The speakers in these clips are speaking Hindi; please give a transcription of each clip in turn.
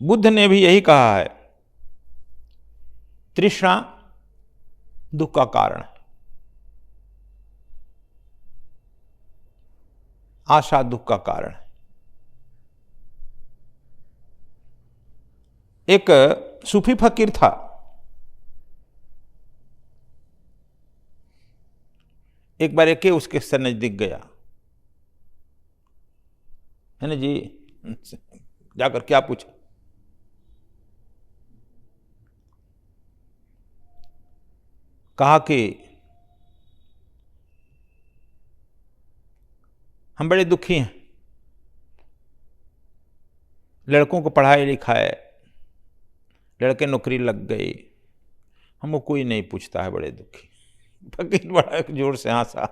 बुद्ध ने भी यही कहा है, तृष्णा दुख का कारण है, आशा दुख का कारण है। एक सूफी फकीर था, एक बार एक उसके सर नजदीक गया, है ना जी, जाकर क्या पूछा? कहा कि हम बड़े दुखी हैं, लड़कों को पढ़ाई लिखाए, लड़के नौकरी लग गई, हमको कोई नहीं पूछता है, बड़े दुखी। फकीर बड़ा जोर से हंसा,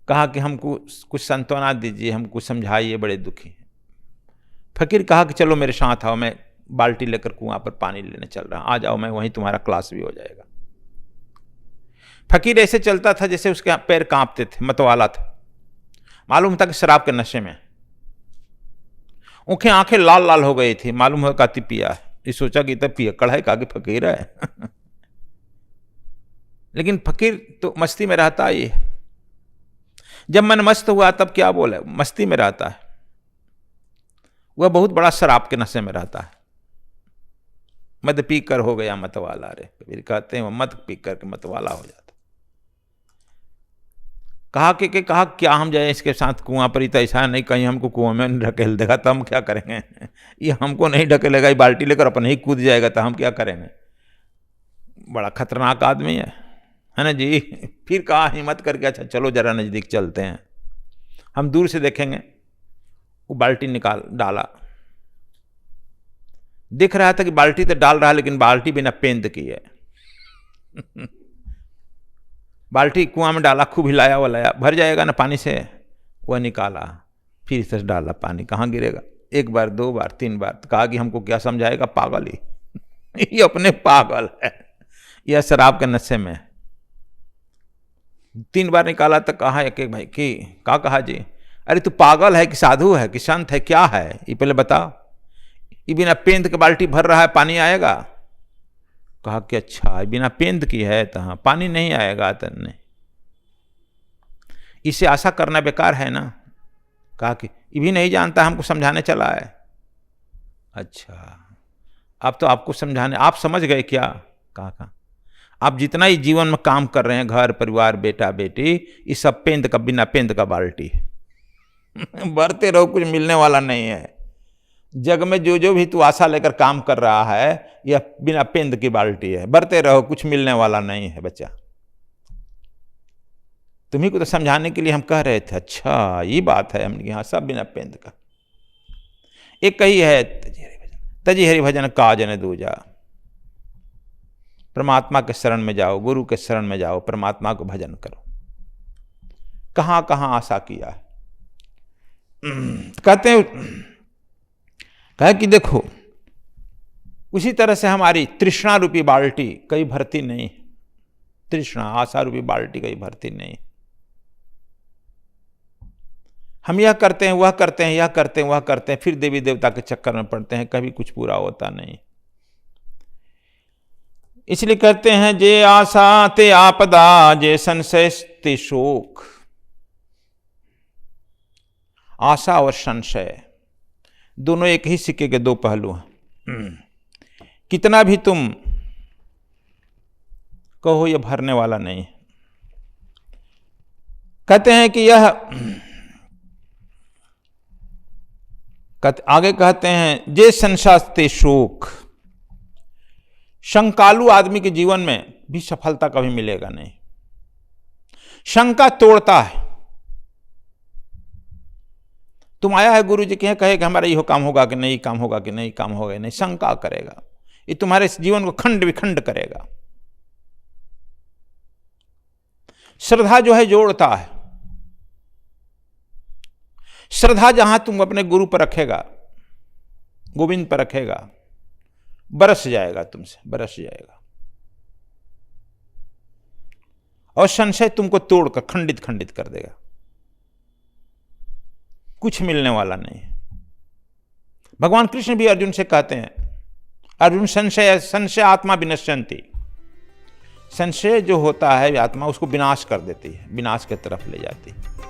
कहा कि हमको कुछ सांत्वना दीजिए, हमको समझाइए, बड़े दुखी हैं। फकीर कहा कि चलो मेरे साथ आओ, मैं बाल्टी लेकर कुआं पर पानी लेने चल रहा, आ जाओ, मैं वहीं तुम्हारा क्लास भी हो जाएगा। फकीर ऐसे चलता था जैसे उसके पैर कांपते थे, मतवाला था, मालूम था कि शराब के नशे में। उनकी आंखें लाल लाल हो गई थी, मालूम हो काती पिया है। ये सोचा कि तब पियक्कड़ है, कागे फकीर है। लेकिन फकीर तो मस्ती में रहता ही है। जब मन मस्त हुआ तब क्या बोले, मस्ती में रहता है। वह बहुत बड़ा शराब के नशे में रहता है। मद पीकर हो गया मतवाला रे, कबीर कहते हैं, मद पीकर के मतवाला हो जाता। कहा कि कहा क्या हम जाए इसके साथ कुआं पर? ही तो ऐसा नहीं कहीं हमको कुआं में ढकेल देगा तो हम क्या करेंगे? ये हमको नहीं ढकेलेगा, ये बाल्टी लेकर अपन ही कूद जाएगा तो हम क्या करेंगे? बड़ा खतरनाक आदमी है ना जी। फिर कहा हिम्मत करके, अच्छा चलो जरा नजदीक चलते हैं, हम दूर से देखेंगे। वो बाल्टी निकाल डाला, दिख रहा था कि बाल्टी तो डाल रहा है, लेकिन बाल्टी बिना पेंद की है। बाल्टी कुआं में डाला, खूब हिलाया वलाया, भर जाएगा ना पानी से। वह निकाला, फिर से डाला, पानी कहाँ गिरेगा? एक बार, दो बार, तीन बार। तो कहा कि हमको क्या समझाएगा, पागल ही। ये अपने पागल है, यह शराब के नशे में। 3 बार निकाला तो कहा एक एक भाई कि क्या कहा जी? अरे तू पागल है कि साधु है कि संत है, क्या है ये पहले बता। ये बिना पेंद के बाल्टी भर रहा है, पानी आएगा? कहा कि अच्छा बिना पेंद की है तो हाँ, पानी नहीं आएगा तो नहीं। इसे आशा करना बेकार है ना। कहा कि ये भी नहीं जानता, हमको समझाने चला है। अच्छा अब तो आपको समझाने, आप समझ गए क्या? कहा आप जितना ही जीवन में काम कर रहे हैं, घर परिवार बेटा बेटी, ये सब पेंद का, बिना पेंद का बाल्टी है। भरते रहो, कुछ मिलने वाला नहीं है। जग में जो जो भी तू आशा लेकर काम कर रहा है, यह बिना पेंद की बाल्टी है, भरते रहो, कुछ मिलने वाला नहीं है बच्चा। तुम्ही को तो समझाने के लिए हम कह रहे थे। अच्छा ये बात है, हमने यहाँ सब बिना पेंद का। एक कही है, तजी हरि भजन काज न दूजा। परमात्मा के शरण में जाओ, गुरु के शरण में जाओ, परमात्मा को भजन करो। कहां कहां आशा किया है। कहते हैं, कहा कि देखो उसी तरह से हमारी तृष्णा रूपी बाल्टी कहीं भरती नहीं। तृष्णा आशा रूपी बाल्टी कहीं भरती नहीं। हम यह करते हैं, वह करते हैं, यह करते हैं, वह करते हैं, फिर देवी देवता के चक्कर में पड़ते हैं, कभी कुछ पूरा होता नहीं। इसलिए कहते हैं, जे आशा ते आपदा, जे संशय ते शोक। आशा और संशय दोनों एक ही सिक्के के दो पहलू हैं। कितना भी तुम कहो, यह भरने वाला नहीं है। कहते हैं कि यह, आगे कहते हैं, जे संशय शोक। शंकालु आदमी के जीवन में भी सफलता कभी मिलेगा नहीं। शंका तोड़ता है। तुम आया है गुरु जी के, कहे कि हमारा यह काम होगा कि नहीं, काम होगा कि नहीं, काम होगा नहीं, शंका करेगा। ये तुम्हारे जीवन को खंड विखंड करेगा। श्रद्धा जो है जोड़ता है। श्रद्धा जहां तुम अपने गुरु पर रखेगा, गोविंद पर रखेगा, बरस जाएगा, तुमसे बरस जाएगा। और संशय तुमको तोड़कर खंडित खंडित कर देगा, कुछ मिलने वाला नहीं है। भगवान कृष्ण भी अर्जुन से कहते हैं, अर्जुन संशय आत्मा विनश्यन्ति, संशय जो होता है आत्मा उसको विनाश कर देती है, विनाश की तरफ ले जाती है।